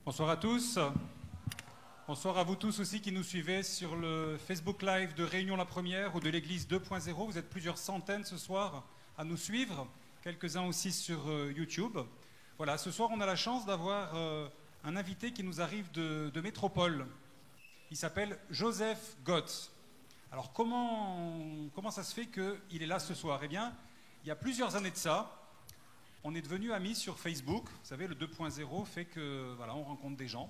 Bonsoir à tous. Bonsoir à vous tous aussi qui nous suivez sur le Facebook Live de Réunion la Première ou de l'Église 2.0. Vous êtes plusieurs centaines ce soir à nous suivre, quelques-uns aussi sur YouTube. Voilà, ce soir on a la chance d'avoir un invité qui nous arrive de métropole. Il s'appelle Joseph Gott. Alors comment ça se fait qu'il est là ce soir? Eh bien, il y a plusieurs années de ça, on est devenus amis sur Facebook. Vous savez, le 2.0 fait que voilà, on rencontre des gens.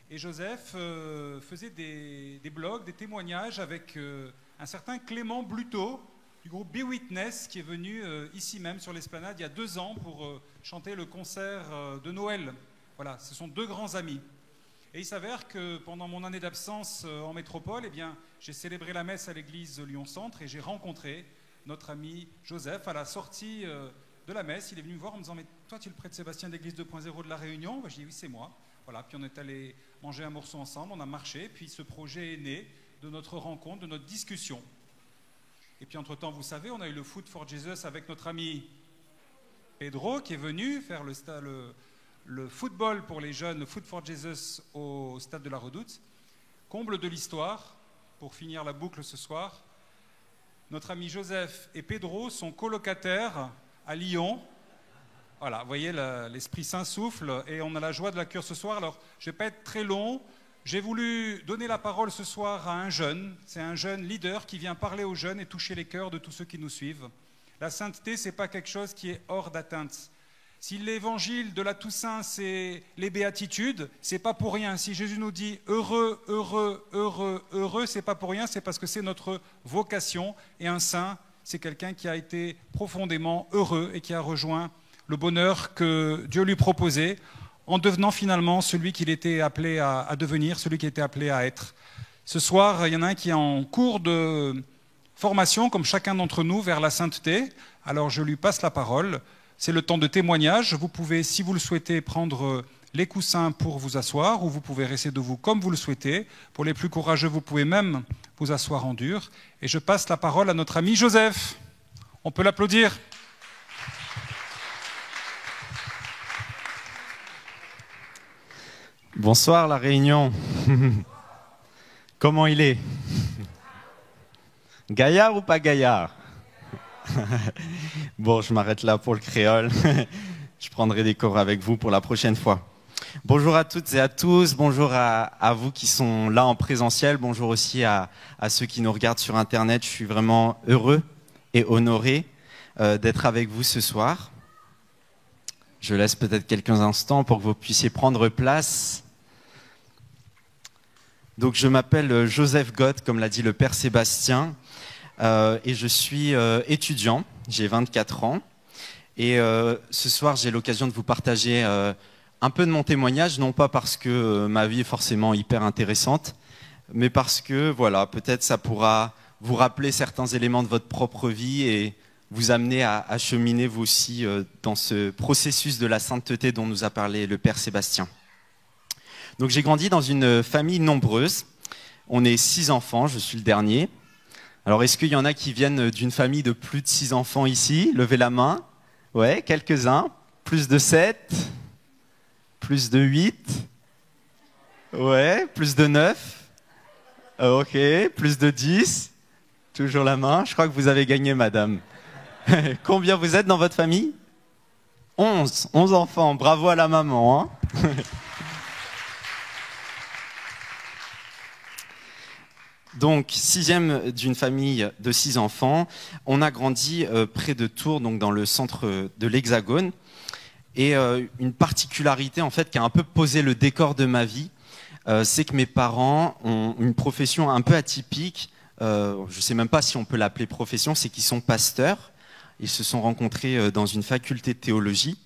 Et Joseph faisait des blogs, des témoignages avec un certain Clément Bluteau du groupe Be Witness qui est venu ici même sur l'Esplanade il y a 2 ans pour chanter le concert de Noël. Voilà, ce sont 2 grands amis. Et il s'avère que pendant mon année d'absence en métropole, eh bien, j'ai célébré la messe à l'église Lyon-Centre et j'ai rencontré notre ami Joseph à la sortie de la messe. Il est venu me voir en me disant « Mais toi, tu es le prêtre Sébastien de l'église 2.0 de La Réunion ?» Je dis « Oui, c'est moi. » Voilà, puis on est allé manger un morceau ensemble, on a marché, puis ce projet est né de notre rencontre, de notre discussion. Et puis entre-temps, vous savez, on a eu le Food for Jesus avec notre ami Pedro qui est venu faire le football pour les jeunes, le Food for Jesus au stade de la Redoute. Comble de l'histoire, pour finir la boucle ce soir, notre ami Joseph et Pedro sont colocataires à Lyon. Voilà, vous voyez, l'Esprit Saint souffle et on a la joie de l'accueillir ce soir. Alors, je ne vais pas être très long. J'ai voulu donner la parole ce soir à un jeune. C'est un jeune leader qui vient parler aux jeunes et toucher les cœurs de tous ceux qui nous suivent. La sainteté, ce n'est pas quelque chose qui est hors d'atteinte. Si l'évangile de la Toussaint, c'est les béatitudes, c'est pas pour rien. Si Jésus nous dit heureux, heureux, heureux, heureux, c'est pas pour rien, c'est parce que c'est notre vocation. Et un saint, c'est quelqu'un qui a été profondément heureux et qui a rejoint le bonheur que Dieu lui proposait en devenant finalement celui qu'il était appelé à devenir, celui qui était appelé à être. Ce soir, il y en a un qui est en cours de formation, comme chacun d'entre nous, vers la sainteté. Alors je lui passe la parole. C'est le temps de témoignage. Vous pouvez, si vous le souhaitez, prendre les coussins pour vous asseoir ou vous pouvez rester debout comme vous le souhaitez. Pour les plus courageux, vous pouvez même vous asseoir en dur. Et je passe la parole à notre ami Joseph. On peut l'applaudir. Bonsoir La Réunion. Comment il est? Gaillard ou pas gaillard? Bon, je m'arrête là pour le créole. Je prendrai des cours avec vous pour la prochaine fois. Bonjour à toutes et à tous. Bonjour à vous qui sont là en présentiel. Bonjour aussi à ceux qui nous regardent sur Internet. Je suis vraiment heureux et honoré d'être avec vous ce soir. Je laisse peut-être quelques instants pour que vous puissiez prendre place. Donc, je m'appelle Joseph Gott, comme l'a dit le Père Sébastien, et je suis étudiant, j'ai 24 ans. Et ce soir, j'ai l'occasion de vous partager un peu de mon témoignage, non pas parce que ma vie est forcément hyper intéressante, mais parce que, voilà, peut-être ça pourra vous rappeler certains éléments de votre propre vie et vous amener à cheminer vous aussi dans ce processus de la sainteté dont nous a parlé le Père Sébastien. Donc j'ai grandi dans une famille nombreuse. On est 6 enfants, je suis le dernier. Alors est-ce qu'il y en a qui viennent d'une famille de plus de 6 enfants ici? Levez la main. Ouais, quelques-uns. Plus de 7? Plus de 8? Ouais, plus de 9? Ok, plus de 10? Toujours la main. Je crois que vous avez gagné, madame. Combien vous êtes dans votre famille? 11 enfants. Bravo à la maman. Hein. Donc, 6e d'une famille de 6 enfants. On a grandi près de Tours, donc dans le centre de l'Hexagone. Et une particularité, en fait, qui a un peu posé le décor de ma vie, c'est que mes parents ont une profession un peu atypique. Je ne sais même pas si on peut l'appeler profession, c'est qu'ils sont pasteurs. Ils se sont rencontrés dans une faculté de théologie.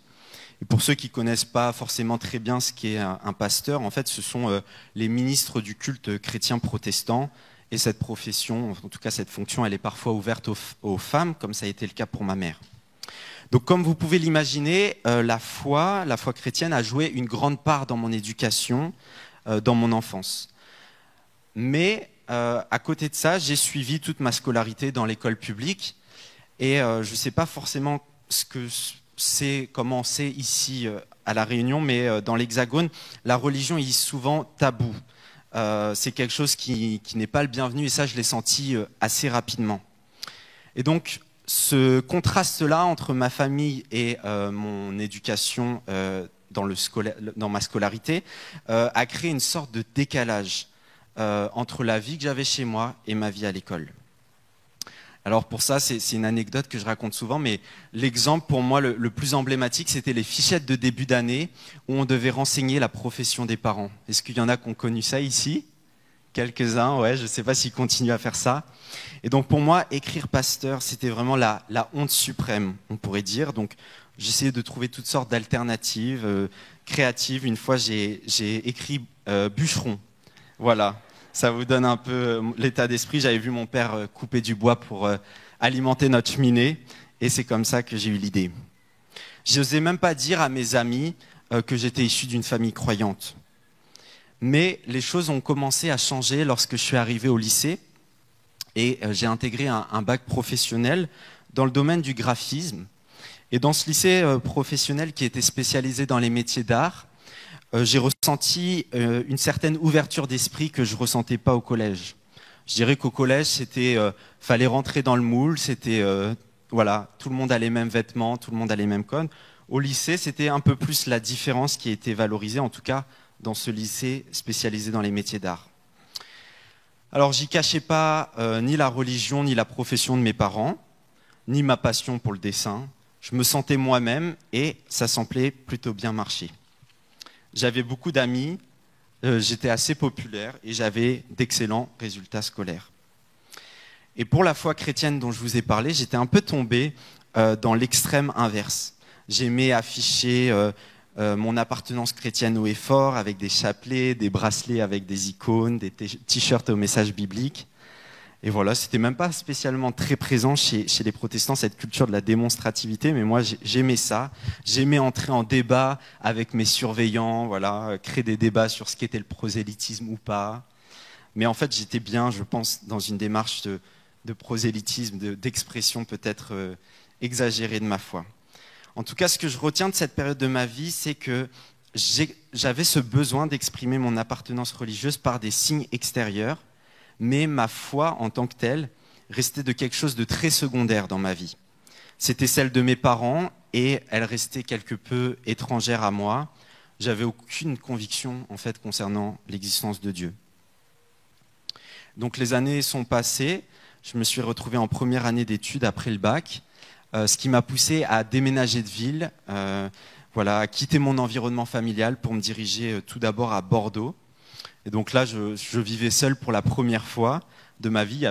Et pour ceux qui ne connaissent pas forcément très bien ce qu'est un pasteur, en fait, ce sont les ministres du culte chrétien protestant. Et cette profession, en tout cas cette fonction, elle est parfois ouverte aux femmes, comme ça a été le cas pour ma mère. Donc comme vous pouvez l'imaginer, la foi chrétienne a joué une grande part dans mon éducation, dans mon enfance. Mais à côté de ça, j'ai suivi toute ma scolarité dans l'école publique. Et je ne sais pas forcément comment c'est ici à La Réunion, mais dans l'Hexagone, la religion est souvent tabou. C'est quelque chose qui n'est pas le bienvenu, et ça, je l'ai senti assez rapidement. Et donc, ce contraste-là entre ma famille et mon éducation dans ma scolarité a créé une sorte de décalage entre la vie que j'avais chez moi et ma vie à l'école. Alors pour ça, c'est une anecdote que je raconte souvent, mais l'exemple pour moi le plus emblématique, c'était les fichettes de début d'année où on devait renseigner la profession des parents. Est-ce qu'il y en a qui ont connu ça ici ? Quelques-uns, ouais, je ne sais pas s'ils continuent à faire ça. Et donc pour moi, écrire pasteur, c'était vraiment la honte suprême, on pourrait dire. Donc j'essayais de trouver toutes sortes d'alternatives créatives. Une fois, j'ai écrit bûcheron. Voilà, ça vous donne un peu l'état d'esprit. J'avais vu mon père couper du bois pour alimenter notre cheminée, et c'est comme ça que j'ai eu l'idée. Je n'osais même pas dire à mes amis que j'étais issu d'une famille croyante. Mais les choses ont commencé à changer lorsque je suis arrivé au lycée, et j'ai intégré un bac professionnel dans le domaine du graphisme. Et dans ce lycée professionnel qui était spécialisé dans les métiers d'art, j'ai ressenti une certaine ouverture d'esprit que je ne ressentais pas au collège. Je dirais qu'au collège, fallait rentrer dans le moule, voilà, tout le monde a les mêmes vêtements, tout le monde a les mêmes codes. Au lycée, c'était un peu plus la différence qui était valorisée, en tout cas dans ce lycée spécialisé dans les métiers d'art. Alors, j'y cachais pas ni la religion, ni la profession de mes parents, ni ma passion pour le dessin. Je me sentais moi-même et ça semblait plutôt bien marcher. J'avais beaucoup d'amis, j'étais assez populaire et j'avais d'excellents résultats scolaires. Et pour la foi chrétienne dont je vous ai parlé, j'étais un peu tombé dans l'extrême inverse. J'aimais afficher mon appartenance chrétienne haut et fort avec des chapelets, des bracelets avec des icônes, des t-shirts au message biblique. Et voilà, c'était même pas spécialement très présent chez les protestants, cette culture de la démonstrativité, mais moi j'aimais ça. J'aimais entrer en débat avec mes surveillants, voilà, créer des débats sur ce qu'était le prosélytisme ou pas. Mais en fait, j'étais bien, je pense, dans une démarche de prosélytisme, d'expression peut-être exagérée de ma foi. En tout cas, ce que je retiens de cette période de ma vie, c'est que j'avais ce besoin d'exprimer mon appartenance religieuse par des signes extérieurs, mais ma foi en tant que telle restait de quelque chose de très secondaire dans ma vie. C'était celle de mes parents et elle restait quelque peu étrangère à moi. J'avais aucune conviction en fait concernant l'existence de Dieu. Donc les années sont passées, je me suis retrouvé en première année d'études après le bac, ce qui m'a poussé à déménager de ville, à quitter mon environnement familial pour me diriger tout d'abord à Bordeaux. Et donc là, je vivais seul pour la première fois de ma vie.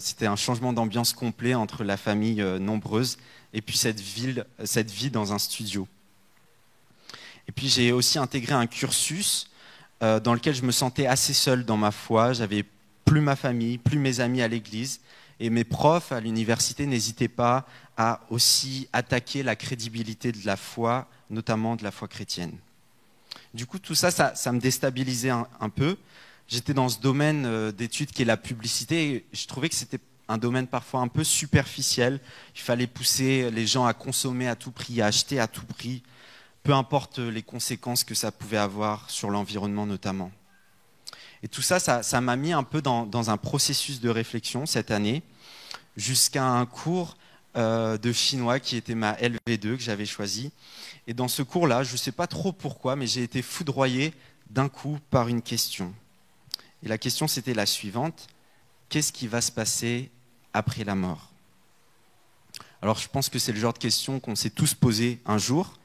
C'était un changement d'ambiance complet entre la famille nombreuse et puis cette vie dans un studio. Et puis j'ai aussi intégré un cursus dans lequel je me sentais assez seul dans ma foi. J'avais plus ma famille, plus mes amis à l'église. Et mes profs à l'université n'hésitaient pas à aussi attaquer la crédibilité de la foi, notamment de la foi chrétienne. Du coup, tout ça me déstabilisait un peu. J'étais dans ce domaine d'études qui est la publicité et je trouvais que c'était un domaine parfois un peu superficiel. Il fallait pousser les gens à consommer à tout prix, à acheter à tout prix, peu importe les conséquences que ça pouvait avoir sur l'environnement notamment. Et tout ça m'a mis un peu dans un processus de réflexion cette année, jusqu'à un cours de chinois qui était ma LV2 que j'avais choisi. Et dans ce cours-là, je ne sais pas trop pourquoi, mais j'ai été foudroyé d'un coup par une question. Et la question, c'était la suivante. Qu'est-ce qui va se passer après la mort ? Alors, je pense que c'est le genre de question qu'on s'est tous posé un jour.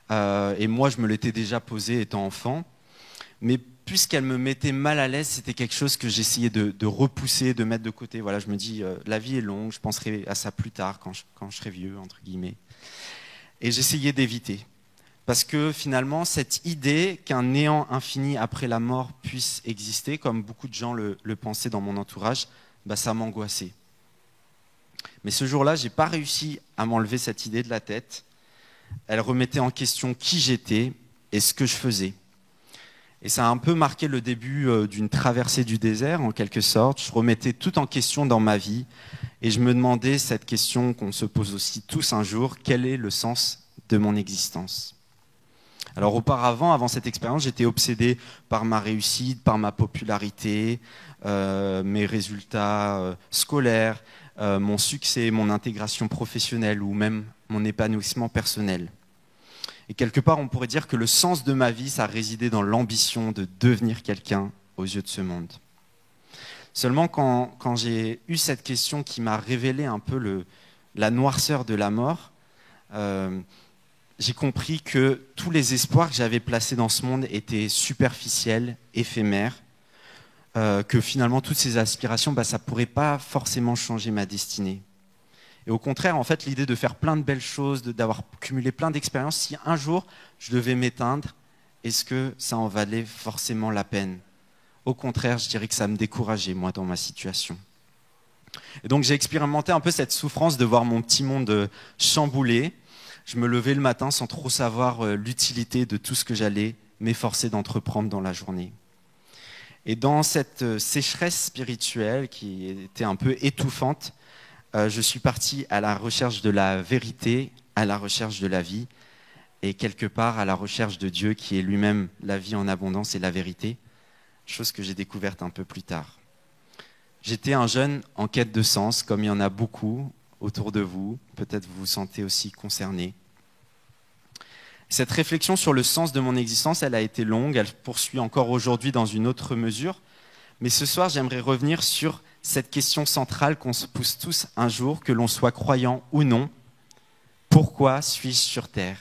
Et moi, je me l'étais déjà posé étant enfant. Mais puisqu'elle me mettait mal à l'aise, c'était quelque chose que j'essayais de repousser, de mettre de côté. Voilà, je me dis, la vie est longue, je penserai à ça plus tard, quand je serai vieux, entre guillemets. Et j'essayais d'éviter. Parce que finalement, cette idée qu'un néant infini après la mort puisse exister, comme beaucoup de gens le pensaient dans mon entourage, ça m'angoissait. Mais ce jour-là, je n'ai pas réussi à m'enlever cette idée de la tête. Elle remettait en question qui j'étais et ce que je faisais. Et ça a un peu marqué le début d'une traversée du désert, en quelque sorte. Je remettais tout en question dans ma vie et je me demandais cette question qu'on se pose aussi tous un jour, quel est le sens de mon existence ? Alors auparavant, avant cette expérience, j'étais obsédé par ma réussite, par ma popularité, mes résultats scolaires, mon succès, mon intégration professionnelle ou même mon épanouissement personnel. Et quelque part, on pourrait dire que le sens de ma vie, ça résidait dans l'ambition de devenir quelqu'un aux yeux de ce monde. Seulement, quand j'ai eu cette question qui m'a révélé un peu la noirceur de la mort, j'ai compris que tous les espoirs que j'avais placés dans ce monde étaient superficiels, éphémères, que finalement, toutes ces aspirations, ça ne pourrait pas forcément changer ma destinée. Et au contraire, en fait, l'idée de faire plein de belles choses, d'avoir cumulé plein d'expériences, si un jour je devais m'éteindre, est-ce que ça en valait forcément la peine? Au contraire, je dirais que ça me décourageait, moi, dans ma situation. Et donc, j'ai expérimenté un peu cette souffrance de voir mon petit monde chamboulé. Je me levais le matin sans trop savoir l'utilité de tout ce que j'allais m'efforcer d'entreprendre dans la journée. Et dans cette sécheresse spirituelle qui était un peu étouffante, je suis parti à la recherche de la vérité, à la recherche de la vie, et quelque part à la recherche de Dieu qui est lui-même la vie en abondance et la vérité, chose que j'ai découverte un peu plus tard. J'étais un jeune en quête de sens, comme il y en a beaucoup autour de vous, peut-être vous vous sentez aussi concerné. Cette réflexion sur le sens de mon existence, elle a été longue, elle poursuit encore aujourd'hui dans une autre mesure, mais ce soir j'aimerais revenir sur cette question centrale qu'on se pose tous un jour, que l'on soit croyant ou non. Pourquoi suis-je sur Terre?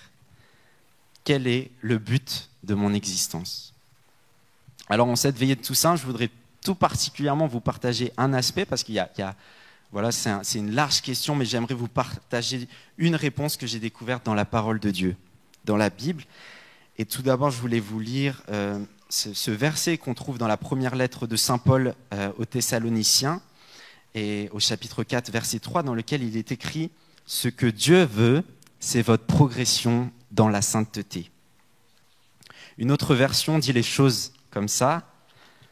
Quel est le but de mon existence? Alors en cette veillée de Toussaint, je voudrais tout particulièrement vous partager un aspect, parce qu'il y a voilà, c'est une large question, mais j'aimerais vous partager une réponse que j'ai découverte dans la parole de Dieu, dans la Bible. Et tout d'abord, je voulais vous lire ce verset qu'on trouve dans la première lettre de Saint Paul aux Thessaloniciens, et au chapitre 4, verset 3, dans lequel il est écrit « Ce que Dieu veut, c'est votre progression dans la sainteté. » Une autre version dit les choses comme ça.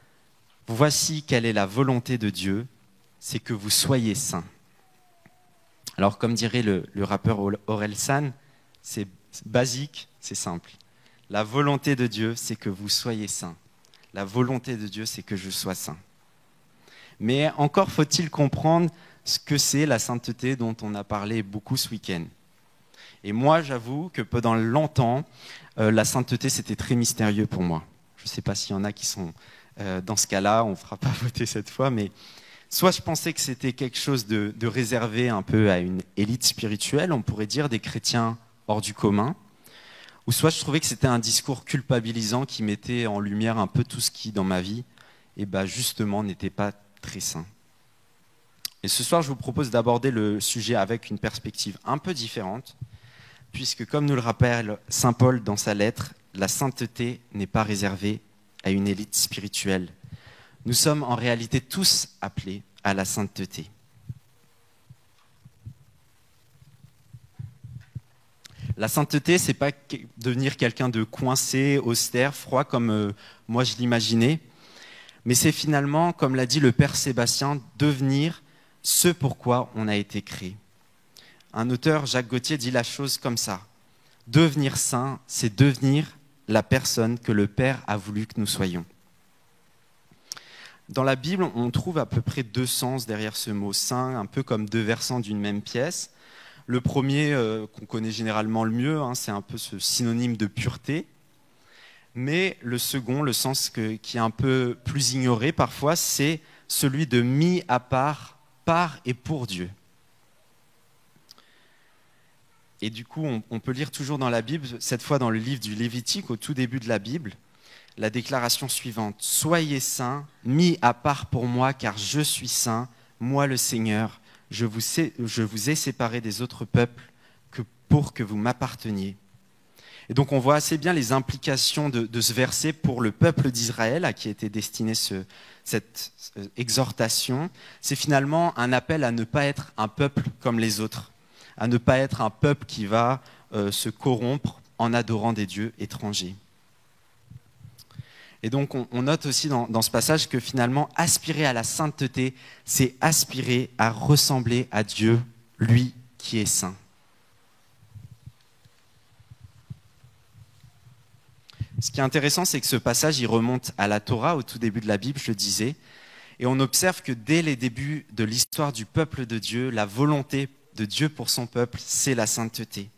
« Voici quelle est la volonté de Dieu, c'est que vous soyez saints. » Alors, comme dirait le rappeur Orelsan, c'est basique, c'est simple. La volonté de Dieu, c'est que vous soyez saints. La volonté de Dieu, c'est que je sois saint. Mais encore faut-il comprendre ce que c'est la sainteté dont on a parlé beaucoup ce week-end. Et moi, j'avoue que pendant longtemps, la sainteté, c'était très mystérieux pour moi. Je ne sais pas s'il y en a qui sont dans ce cas-là, on ne fera pas voter cette fois, mais soit je pensais que c'était quelque chose de réservé un peu à une élite spirituelle, on pourrait dire des chrétiens hors du commun, ou soit je trouvais que c'était un discours culpabilisant qui mettait en lumière un peu tout ce qui, dans ma vie, justement, n'était pas très sain. Et ce soir, je vous propose d'aborder le sujet avec une perspective un peu différente, puisque, comme nous le rappelle saint Paul dans sa lettre, la sainteté n'est pas réservée à une élite spirituelle. Nous sommes en réalité tous appelés à la sainteté. La sainteté, c'est pas devenir quelqu'un de coincé, austère, froid, comme moi je l'imaginais, mais c'est finalement, comme l'a dit le Père Sébastien, devenir ce pourquoi on a été créé. Un auteur, Jacques Gauthier, dit la chose comme ça. Devenir saint, c'est devenir la personne que le Père a voulu que nous soyons. Dans la Bible, on trouve à peu près deux sens derrière ce mot saint, un peu comme deux versants d'une même pièce. Le premier, qu'on connaît généralement le mieux, c'est un peu ce synonyme de pureté. Mais le second, le sens qui est un peu plus ignoré parfois, c'est celui de mis à part, par et pour Dieu. Et du coup, on peut lire toujours dans la Bible, cette fois dans le livre du Lévitique, au tout début de la Bible, la déclaration suivante. « Soyez saints, mis à part pour moi, car je suis saint, moi le Seigneur. Je vous ai séparé des autres peuples pour que vous m'apparteniez. » Et donc on voit assez bien les implications de ce verset pour le peuple d'Israël à qui était destinée cette exhortation. C'est finalement un appel à ne pas être un peuple comme les autres, à ne pas être un peuple qui va se corrompre en adorant des dieux étrangers. Et donc on note aussi dans ce passage que finalement aspirer à la sainteté, c'est aspirer à ressembler à Dieu, lui qui est saint. Ce qui est intéressant, c'est que ce passage, il remonte à la Torah, au tout début de la Bible, je le disais, et on observe que dès les débuts de l'histoire du peuple de Dieu, la volonté de Dieu pour son peuple, c'est la sainteté.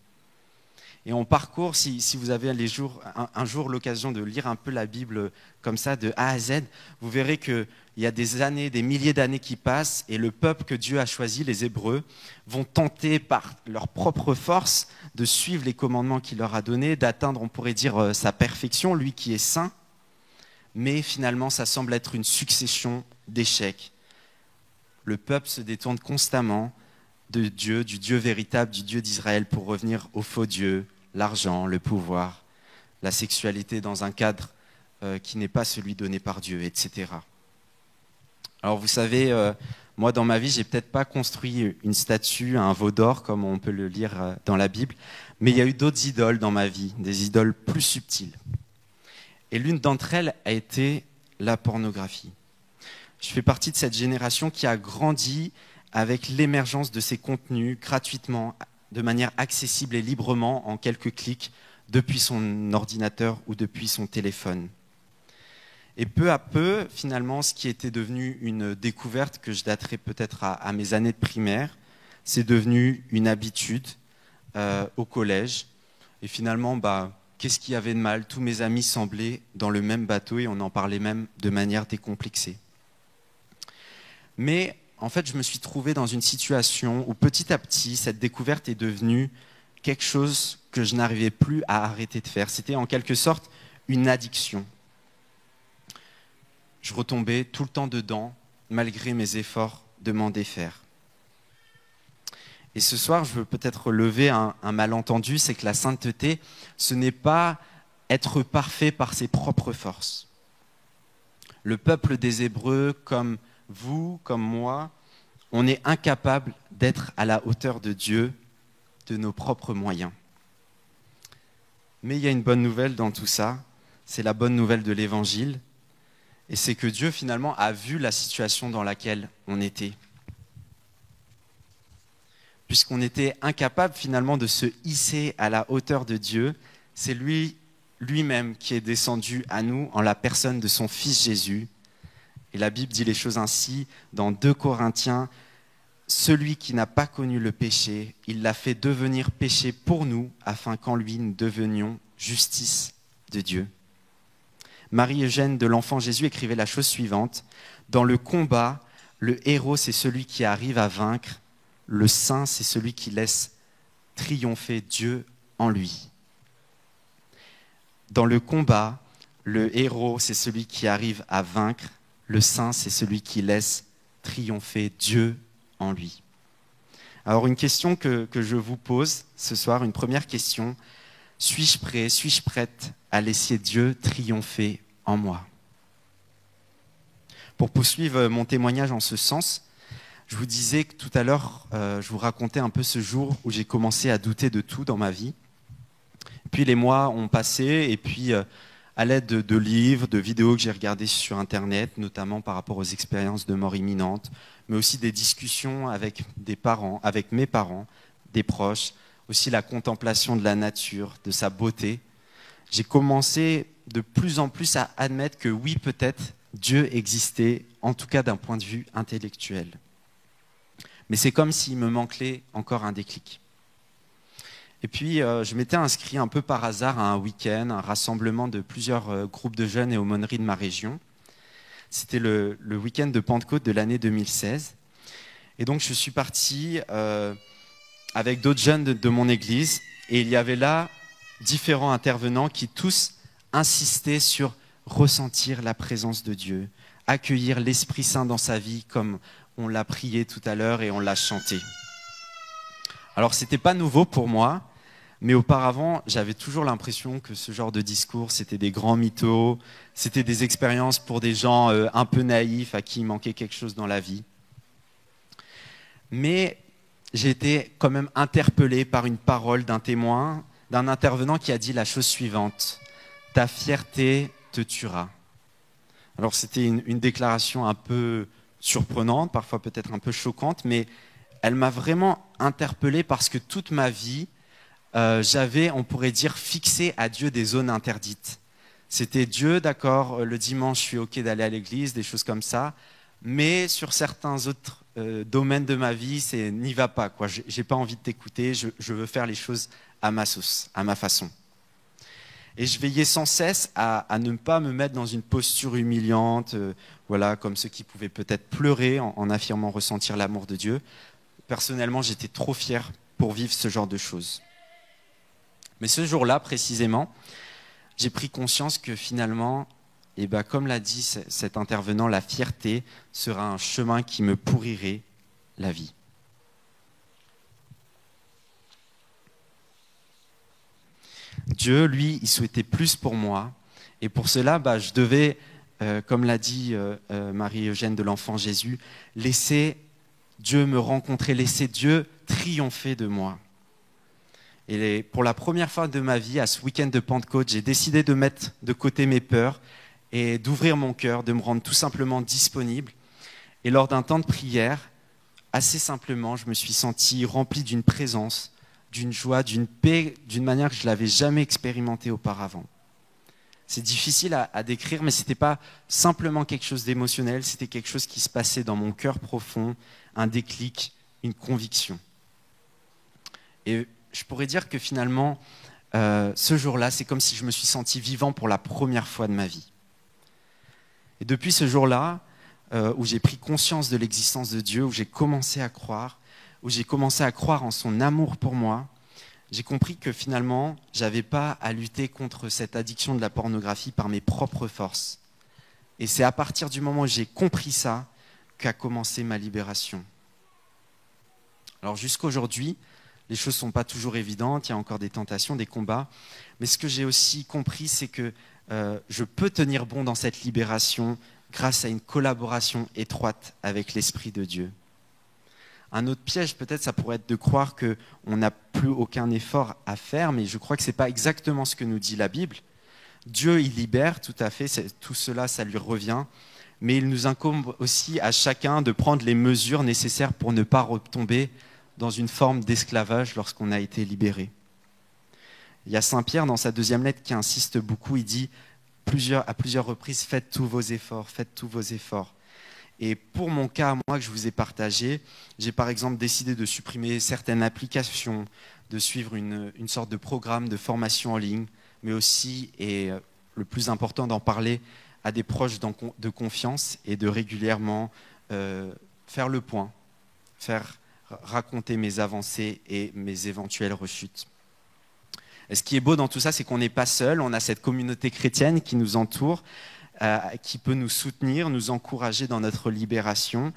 Et on parcourt, si vous avez un jour l'occasion de lire un peu la Bible comme ça, de A à Z, vous verrez qu'il y a des années, des milliers d'années qui passent, et le peuple que Dieu a choisi, les Hébreux, vont tenter par leur propre force de suivre les commandements qu'il leur a donnés, d'atteindre, on pourrait dire, sa perfection, lui qui est saint. Mais finalement, ça semble être une succession d'échecs. Le peuple se détourne constamment de Dieu, du Dieu véritable, du Dieu d'Israël, pour revenir au faux Dieu, l'argent, le pouvoir, la sexualité dans un cadre qui n'est pas celui donné par Dieu, etc. Alors vous savez, moi dans ma vie, j'ai peut-être pas construit une statue, un veau d'or, comme on peut le lire dans la Bible, mais il y a eu d'autres idoles dans ma vie, des idoles plus subtiles. Et l'une d'entre elles a été la pornographie. Je fais partie de cette génération qui a grandi avec l'émergence de ces contenus gratuitement, de manière accessible et librement, en quelques clics, depuis son ordinateur ou depuis son téléphone. Et peu à peu, finalement, ce qui était devenu une découverte que je daterais peut-être à mes années de primaire, c'est devenu une habitude au collège. Et finalement, qu'est-ce qu'il y avait de mal? Tous mes amis semblaient dans le même bateau et on en parlait même de manière décomplexée. Mais en fait, je me suis trouvé dans une situation où petit à petit, cette découverte est devenue quelque chose que je n'arrivais plus à arrêter de faire. C'était en quelque sorte une addiction. Je retombais tout le temps dedans, malgré mes efforts de m'en défaire. Et ce soir, je veux peut-être lever un malentendu, c'est que la sainteté, ce n'est pas être parfait par ses propres forces. Le peuple des Hébreux, comme vous, comme moi, on est incapable d'être à la hauteur de Dieu, de nos propres moyens. Mais il y a une bonne nouvelle dans tout ça, c'est la bonne nouvelle de l'Évangile, et c'est que Dieu finalement a vu la situation dans laquelle on était. Puisqu'on était incapable finalement de se hisser à la hauteur de Dieu, c'est lui-même qui est descendu à nous en la personne de son Fils Jésus. Et la Bible dit les choses ainsi dans 2 Corinthiens, « Celui qui n'a pas connu le péché, il l'a fait devenir péché pour nous, afin qu'en lui nous devenions justice de Dieu. » Marie-Eugène de l'Enfant Jésus écrivait la chose suivante, « Dans le combat, le héros c'est celui qui arrive à vaincre, le saint c'est celui qui laisse triompher Dieu en lui. » Dans le combat, le héros c'est celui qui arrive à vaincre, le saint, c'est celui qui laisse triompher Dieu en lui. Alors une question que je vous pose ce soir, une première question, suis-je prêt, suis-je prête à laisser Dieu triompher en moi? Pour poursuivre mon témoignage en ce sens, je vous disais que tout à l'heure, je vous racontais un peu ce jour où j'ai commencé à douter de tout dans ma vie. Puis les mois ont passé et puis à l'aide de livres, de vidéos que j'ai regardées sur Internet, notamment par rapport aux expériences de mort imminente, mais aussi des discussions avec des parents, avec mes parents, des proches, aussi la contemplation de la nature, de sa beauté. J'ai commencé de plus en plus à admettre que oui, peut-être, Dieu existait, en tout cas d'un point de vue intellectuel. Mais c'est comme s'il me manquait encore un déclic. Et puis, je m'étais inscrit un peu par hasard à un week-end, un rassemblement de plusieurs groupes de jeunes et aumôneries de ma région. C'était le week-end de Pentecôte de l'année 2016. Et donc, je suis parti avec d'autres jeunes de mon église. Et il y avait là différents intervenants qui tous insistaient sur ressentir la présence de Dieu, accueillir l'Esprit Saint dans sa vie comme on l'a prié tout à l'heure et on l'a chanté. Alors, ce n'était pas nouveau pour moi. Mais auparavant, j'avais toujours l'impression que ce genre de discours, c'était des grands mythos, c'était des expériences pour des gens un peu naïfs, à qui il manquait quelque chose dans la vie. Mais j'ai été quand même interpellé par une parole d'un témoin, d'un intervenant qui a dit la chose suivante, « Ta fierté te tuera ». Alors c'était une déclaration un peu surprenante, parfois peut-être un peu choquante, mais elle m'a vraiment interpellé parce que toute ma vie, j'avais, on pourrait dire, fixé à Dieu des zones interdites. C'était Dieu, d'accord, le dimanche, je suis OK d'aller à l'église, des choses comme ça. Mais sur certains autres domaines de ma vie, c'est n'y va pas, quoi. J'ai pas envie de t'écouter, je veux faire les choses à ma sauce, à ma façon. Et je veillais sans cesse à ne pas me mettre dans une posture humiliante, voilà, comme ceux qui pouvaient peut-être pleurer en affirmant ressentir l'amour de Dieu. Personnellement, j'étais trop fier pour vivre ce genre de choses. Mais ce jour-là, précisément, j'ai pris conscience que finalement, comme l'a dit cet intervenant, la fierté sera un chemin qui me pourrirait la vie. Dieu, lui, il souhaitait plus pour moi. Et pour cela, je devais, comme l'a dit Marie-Eugène de l'Enfant Jésus, laisser Dieu me rencontrer, laisser Dieu triompher de moi. Et pour la première fois de ma vie, à ce week-end de Pentecôte, j'ai décidé de mettre de côté mes peurs et d'ouvrir mon cœur, de me rendre tout simplement disponible. Et lors d'un temps de prière, assez simplement, je me suis senti rempli d'une présence, d'une joie, d'une paix, d'une manière que je ne l'avais jamais expérimentée auparavant. C'est difficile à décrire, mais ce n'était pas simplement quelque chose d'émotionnel, c'était quelque chose qui se passait dans mon cœur profond, un déclic, une conviction. Et je pourrais dire que finalement, ce jour-là, c'est comme si je me suis senti vivant pour la première fois de ma vie. Et depuis ce jour-là, où j'ai pris conscience de l'existence de Dieu, où j'ai commencé à croire, en son amour pour moi, j'ai compris que finalement, je n'avais pas à lutter contre cette addiction de la pornographie par mes propres forces. Et c'est à partir du moment où j'ai compris ça qu'a commencé ma libération. Alors jusqu'à aujourd'hui, les choses ne sont pas toujours évidentes, il y a encore des tentations, des combats. Mais ce que j'ai aussi compris, c'est que je peux tenir bon dans cette libération grâce à une collaboration étroite avec l'Esprit de Dieu. Un autre piège, peut-être, ça pourrait être de croire qu'on n'a plus aucun effort à faire, mais je crois que ce n'est pas exactement ce que nous dit la Bible. Dieu, il libère, tout à fait, tout cela, ça lui revient, mais il nous incombe aussi à chacun de prendre les mesures nécessaires pour ne pas retomber dans une forme d'esclavage lorsqu'on a été libéré. Il y a Saint Pierre, dans sa deuxième lettre, qui insiste beaucoup, il dit à plusieurs reprises, faites tous vos efforts, faites tous vos efforts. Et pour mon cas, moi, que je vous ai partagé, j'ai par exemple décidé de supprimer certaines applications, de suivre une sorte de programme de formation en ligne, mais aussi, et le plus important, d'en parler à des proches de confiance et de régulièrement faire le point, raconter mes avancées et mes éventuelles rechutes. Et ce qui est beau dans tout ça, c'est qu'on n'est pas seul, on a cette communauté chrétienne qui nous entoure, qui peut nous soutenir, nous encourager dans notre libération.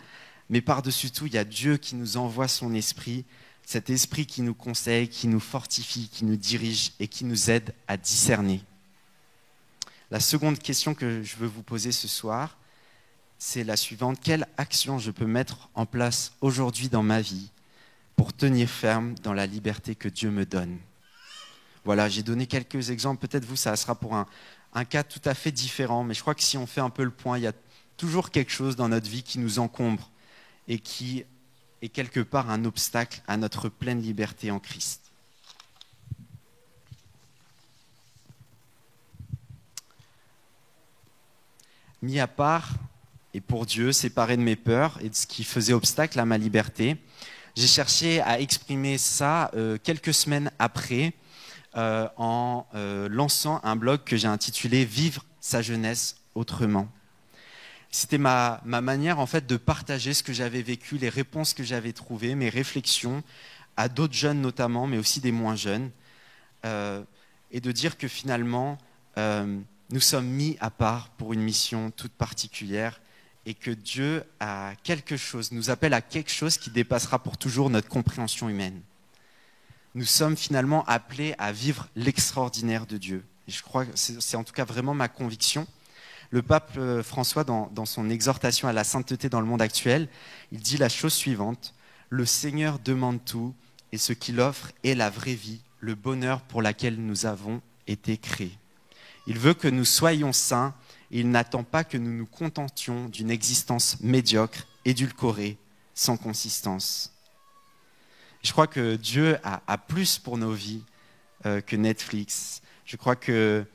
Mais par-dessus tout, il y a Dieu qui nous envoie son esprit, cet esprit qui nous conseille, qui nous fortifie, qui nous dirige et qui nous aide à discerner. La seconde question que je veux vous poser ce soir, c'est la suivante. Quelle action je peux mettre en place aujourd'hui dans ma vie pour tenir ferme dans la liberté que Dieu me donne ? Voilà, j'ai donné quelques exemples. Peut-être vous, ça sera pour un cas tout à fait différent. Mais je crois que si on fait un peu le point, il y a toujours quelque chose dans notre vie qui nous encombre et qui est quelque part un obstacle à notre pleine liberté en Christ. Mis à part, et pour Dieu, séparé de mes peurs et de ce qui faisait obstacle à ma liberté, j'ai cherché à exprimer ça quelques semaines après, en lançant un blog que j'ai intitulé « Vivre sa jeunesse autrement ». C'était ma manière en fait de partager ce que j'avais vécu, les réponses que j'avais trouvées, mes réflexions à d'autres jeunes notamment, mais aussi des moins jeunes, et de dire que finalement, nous sommes mis à part pour une mission toute particulière et que Dieu a quelque chose, nous appelle à quelque chose qui dépassera pour toujours notre compréhension humaine. Nous sommes finalement appelés à vivre l'extraordinaire de Dieu. Et je crois que c'est en tout cas vraiment ma conviction. Le pape François, dans son exhortation à la sainteté dans le monde actuel, il dit la chose suivante: le Seigneur demande tout, et ce qu'il offre est la vraie vie, le bonheur pour lequel nous avons été créés. Il veut que nous soyons saints, et il n'attend pas que nous nous contentions d'une existence médiocre, édulcorée, sans consistance. Je crois que Dieu a plus pour nos vies que Netflix. Je crois que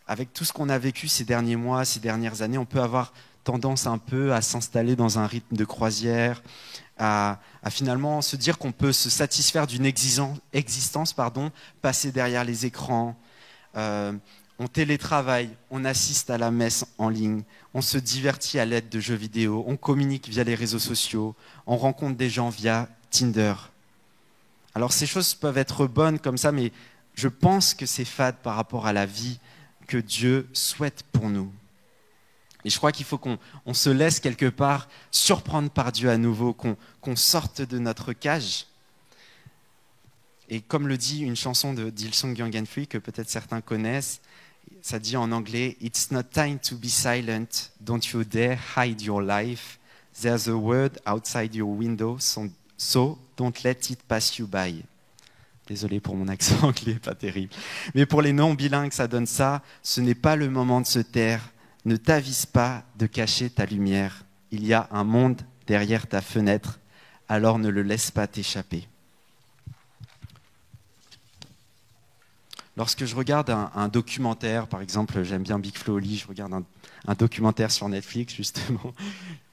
avec tout ce qu'on a vécu ces derniers mois, ces dernières années, on peut avoir tendance un peu à s'installer dans un rythme de croisière, à finalement se dire qu'on peut se satisfaire d'une existence, passer derrière les écrans. On télétravaille, on assiste à la messe en ligne, on se divertit à l'aide de jeux vidéo, on communique via les réseaux sociaux, on rencontre des gens via Tinder. Alors ces choses peuvent être bonnes comme ça, mais je pense que c'est fade par rapport à la vie que Dieu souhaite pour nous. Et je crois qu'il faut qu'on se laisse quelque part surprendre par Dieu à nouveau, qu'on sorte de notre cage. Et comme le dit une chanson de Hillsong Young and Free que peut-être certains connaissent, ça dit en anglais « It's not time to be silent, don't you dare hide your life. There's a word outside your window, so don't let it pass you by. » Désolé pour mon accent anglais, pas terrible. Mais pour les non-bilingues, ça donne ça. Ce n'est pas le moment de se taire. Ne t'avise pas de cacher ta lumière. Il y a un monde derrière ta fenêtre, alors ne le laisse pas t'échapper. Lorsque je regarde un documentaire, par exemple, j'aime bien Big Flo Oli, je regarde un documentaire sur Netflix, justement.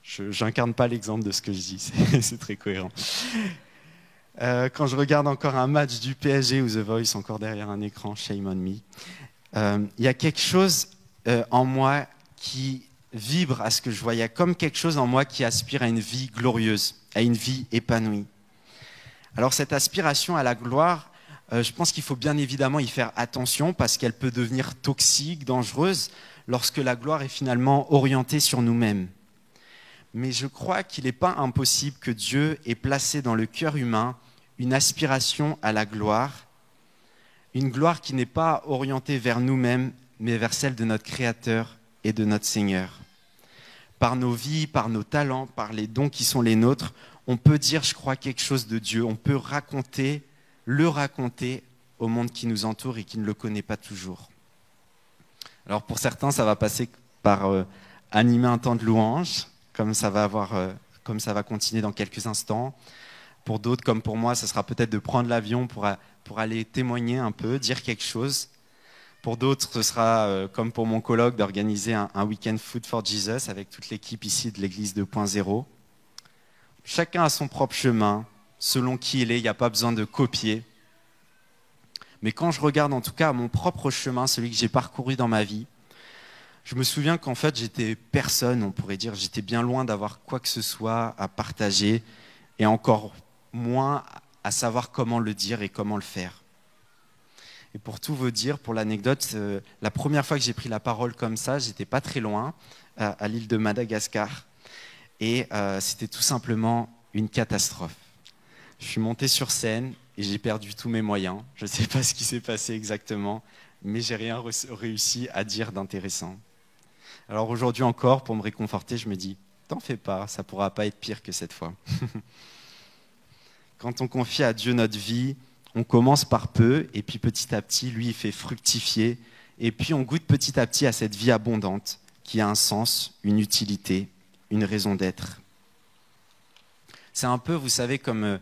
Je n'incarne pas l'exemple de ce que je dis, c'est très cohérent. Quand je regarde encore un match du PSG ou The Voice, encore derrière un écran, shame on me, il y a quelque chose en moi qui vibre à ce que je vois. Il y a comme quelque chose en moi qui aspire à une vie glorieuse, à une vie épanouie. Alors cette aspiration à la gloire, je pense qu'il faut bien évidemment y faire attention parce qu'elle peut devenir toxique, dangereuse, lorsque la gloire est finalement orientée sur nous-mêmes. Mais je crois qu'il n'est pas impossible que Dieu ait placé dans le cœur humain une aspiration à la gloire, une gloire qui n'est pas orientée vers nous-mêmes, mais vers celle de notre Créateur et de notre Seigneur. Par nos vies, par nos talents, par les dons qui sont les nôtres, on peut dire, je crois, quelque chose de Dieu. On peut le raconter au monde qui nous entoure et qui ne le connaît pas toujours. Alors pour certains, ça va passer par animer un temps de louange, comme ça va continuer dans quelques instants. Pour d'autres, comme pour moi, ça sera peut-être de prendre l'avion pour aller témoigner un peu, dire quelque chose. Pour d'autres, ce sera, comme pour mon colloque, d'organiser un week-end Food for Jesus avec toute l'équipe ici de l'Église 2.0. Chacun a son propre chemin, selon qui il est, il n'y a pas besoin de copier. Mais quand je regarde en tout cas mon propre chemin, celui que j'ai parcouru dans ma vie, je me souviens qu'en fait j'étais personne, on pourrait dire, j'étais bien loin d'avoir quoi que ce soit à partager et encore moins à savoir comment le dire et comment le faire. Et pour tout vous dire, pour l'anecdote, la première fois que j'ai pris la parole comme ça, j'étais pas très loin, à l'île de Madagascar. Et c'était tout simplement une catastrophe. Je suis monté sur scène et j'ai perdu tous mes moyens. Je ne sais pas ce qui s'est passé exactement, mais j'ai rien réussi à dire d'intéressant. Alors aujourd'hui encore, pour me réconforter, je me dis, t'en fais pas, ça pourra pas être pire que cette fois. Quand on confie à Dieu notre vie, on commence par peu, et puis petit à petit, lui, il fait fructifier, et puis on goûte petit à petit à cette vie abondante, qui a un sens, une utilité, une raison d'être. C'est un peu, vous savez, comme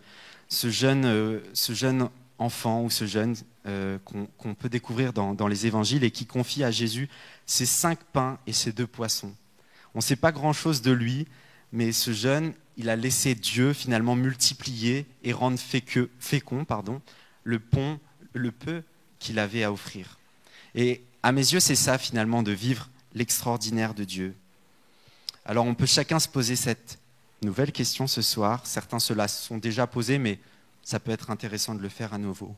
ce jeune enfant ou ce jeune qu'on peut découvrir dans les évangiles et qui confie à Jésus ses 5 pains et ses 2 poissons. On ne sait pas grand-chose de lui, mais ce jeune, il a laissé Dieu finalement multiplier et rendre fécond le peu qu'il avait à offrir. Et à mes yeux, c'est ça finalement de vivre l'extraordinaire de Dieu. Alors on peut chacun se poser cette nouvelle question ce soir. Certains se la sont déjà posés, mais ça peut être intéressant de le faire à nouveau.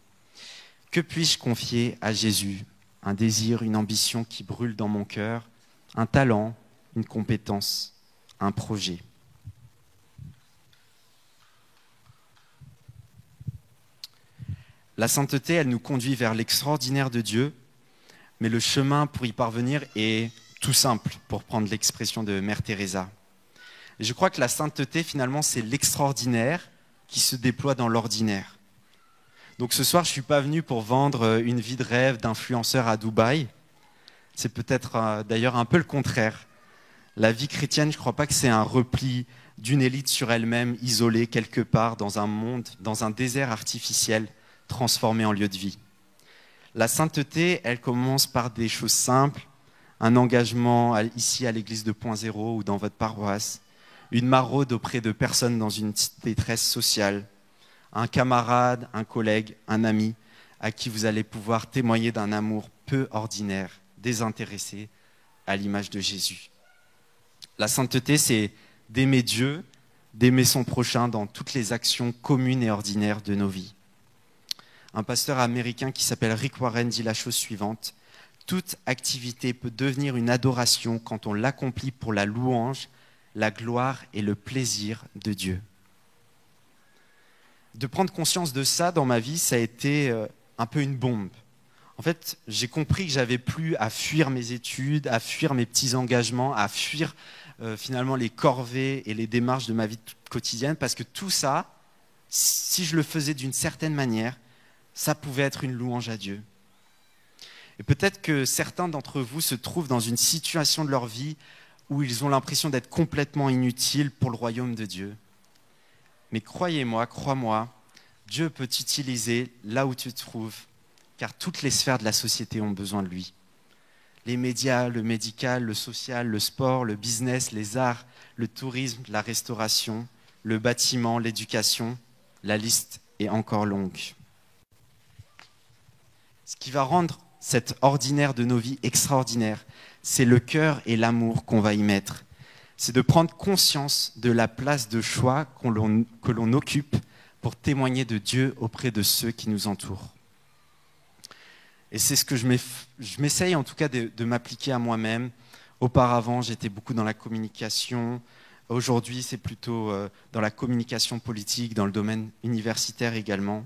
Que puis-je confier à Jésus ? Un désir, une ambition qui brûle dans mon cœur, un talent, une compétence, un projet. La sainteté, elle nous conduit vers l'extraordinaire de Dieu, mais le chemin pour y parvenir est tout simple, pour prendre l'expression de Mère Teresa. Et je crois que la sainteté, finalement, c'est l'extraordinaire qui se déploie dans l'ordinaire. Donc ce soir, je ne suis pas venu pour vendre une vie de rêve d'influenceur à Dubaï. C'est peut-être d'ailleurs un peu le contraire. La vie chrétienne, je ne crois pas que c'est un repli d'une élite sur elle-même, isolée quelque part dans un monde, dans un désert artificiel, transformé en lieu de vie. La sainteté, elle commence par des choses simples, un engagement ici à l'église 2.0 ou dans votre paroisse, une maraude auprès de personnes dans une détresse sociale, un camarade, un collègue, un ami à qui vous allez pouvoir témoigner d'un amour peu ordinaire, désintéressé, à l'image de Jésus. La sainteté, c'est d'aimer Dieu, d'aimer son prochain dans toutes les actions communes et ordinaires de nos vies. Un pasteur américain qui s'appelle Rick Warren dit la chose suivante: toute activité peut devenir une adoration quand on l'accomplit pour la louange, la gloire et le plaisir de Dieu. De prendre conscience de ça dans ma vie, ça a été un peu une bombe. En fait, j'ai compris que j'avais plus à fuir mes études, à fuir mes petits engagements, à fuir finalement les corvées et les démarches de ma vie quotidienne, parce que tout ça, si je le faisais d'une certaine manière, ça pouvait être une louange à Dieu. Et peut-être que certains d'entre vous se trouvent dans une situation de leur vie où ils ont l'impression d'être complètement inutiles pour le royaume de Dieu. Mais croyez-moi, crois-moi, Dieu peut t'utiliser là où tu te trouves, car toutes les sphères de la société ont besoin de lui. Les médias, le médical, le social, le sport, le business, les arts, le tourisme, la restauration, le bâtiment, l'éducation, la liste est encore longue. Ce qui va rendre cet ordinaire de nos vies extraordinaire, c'est le cœur et l'amour qu'on va y mettre. C'est de prendre conscience de la place de choix que l'on occupe pour témoigner de Dieu auprès de ceux qui nous entourent. Et c'est ce que je m'essaye en tout cas de m'appliquer à moi-même. Auparavant, j'étais beaucoup dans la communication. Aujourd'hui, c'est plutôt dans la communication politique, dans le domaine universitaire également.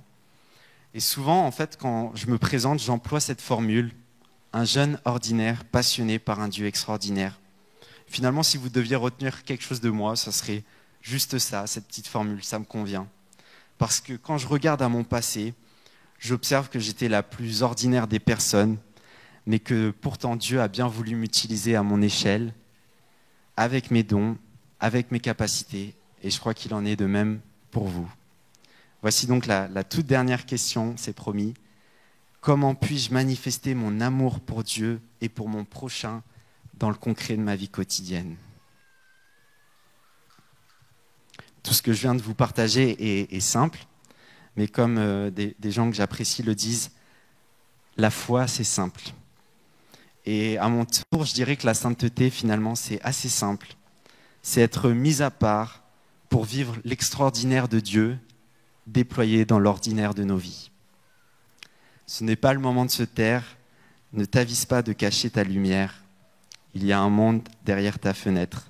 Et souvent, en fait, quand je me présente, j'emploie cette formule: un jeune ordinaire passionné par un Dieu extraordinaire. Finalement, si vous deviez retenir quelque chose de moi, ça serait juste ça, cette petite formule, ça me convient. Parce que quand je regarde à mon passé, j'observe que j'étais la plus ordinaire des personnes, mais que pourtant Dieu a bien voulu m'utiliser à mon échelle, avec mes dons, avec mes capacités, et je crois qu'il en est de même pour vous. Voici donc la toute dernière question, c'est promis. Comment puis-je manifester mon amour pour Dieu et pour mon prochain dans le concret de ma vie quotidienne? Tout ce que je viens de vous partager est simple, mais comme des gens que j'apprécie le disent, la foi, c'est simple. Et à mon tour, je dirais que la sainteté, finalement, c'est assez simple. C'est être mis à part pour vivre l'extraordinaire de Dieu déployé dans l'ordinaire de nos vies. Ce n'est pas le moment de se taire, ne t'avise pas de cacher ta lumière. Il y a un monde derrière ta fenêtre,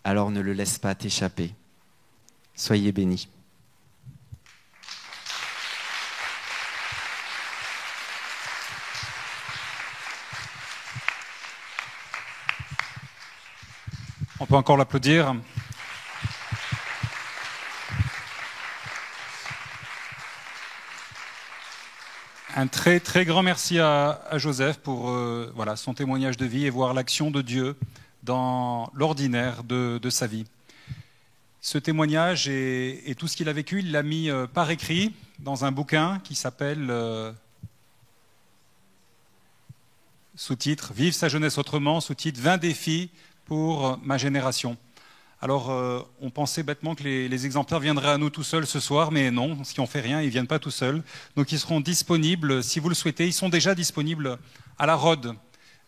alors ne le laisse pas t'échapper. Soyez bénis. On peut encore l'applaudir. Un très très grand merci à Joseph pour son témoignage de vie et voir l'action de Dieu dans l'ordinaire de sa vie. Ce témoignage et tout ce qu'il a vécu, il l'a mis par écrit dans un bouquin qui s'appelle sous-titre « Vive sa jeunesse autrement », sous-titre « 20 défis pour ma génération ». Alors, on pensait bêtement que les exemplaires viendraient à nous tout seuls ce soir, mais non, si on ne fait rien, ils ne viennent pas tout seuls. Donc, ils seront disponibles, si vous le souhaitez. Ils sont déjà disponibles à la Rhôde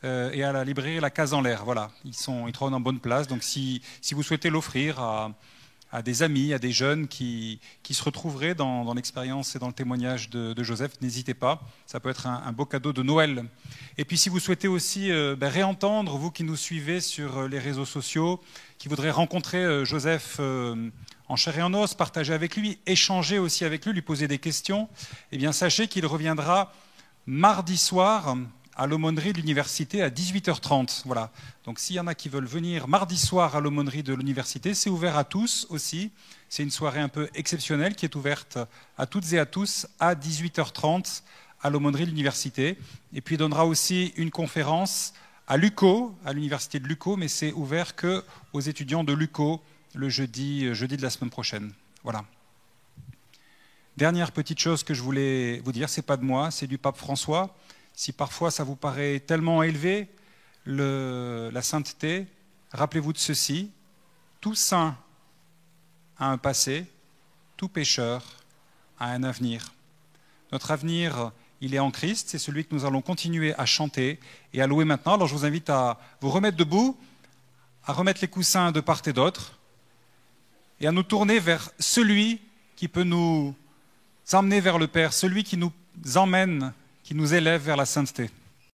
et à la librairie La Case en l'air. Voilà, ils trônent en bonne place. Donc, si vous souhaitez l'offrir à des amis, à des jeunes qui se retrouveraient dans l'expérience et dans le témoignage de Joseph, n'hésitez pas. Ça peut être un beau cadeau de Noël. Et puis, si vous souhaitez aussi réentendre, vous qui nous suivez sur les réseaux sociaux, qui voudrait rencontrer Joseph en chair et en os, partager avec lui, échanger aussi avec lui poser des questions, eh bien sachez qu'il reviendra mardi soir à l'aumônerie de l'université à 18h30. Voilà. Donc s'il y en a qui veulent venir mardi soir à l'aumônerie de l'université, c'est ouvert à tous aussi. C'est une soirée un peu exceptionnelle qui est ouverte à toutes et à tous à 18h30 à l'aumônerie de l'université. Et puis il donnera aussi une conférence à l'UCO, à l'université de l'UCO, mais c'est ouvert qu'aux étudiants de l'UCO le jeudi de la semaine prochaine. Voilà. Dernière petite chose que je voulais vous dire, c'est pas de moi, c'est du pape François. Si parfois ça vous paraît tellement élevé, la sainteté, rappelez-vous de ceci: tout saint a un passé, tout pécheur a un avenir. Notre avenir, il est en Christ, c'est celui que nous allons continuer à chanter et à louer maintenant. Alors je vous invite à vous remettre debout, à remettre les coussins de part et d'autre, et à nous tourner vers celui qui peut nous emmener vers le Père, celui qui nous emmène, qui nous élève vers la sainteté.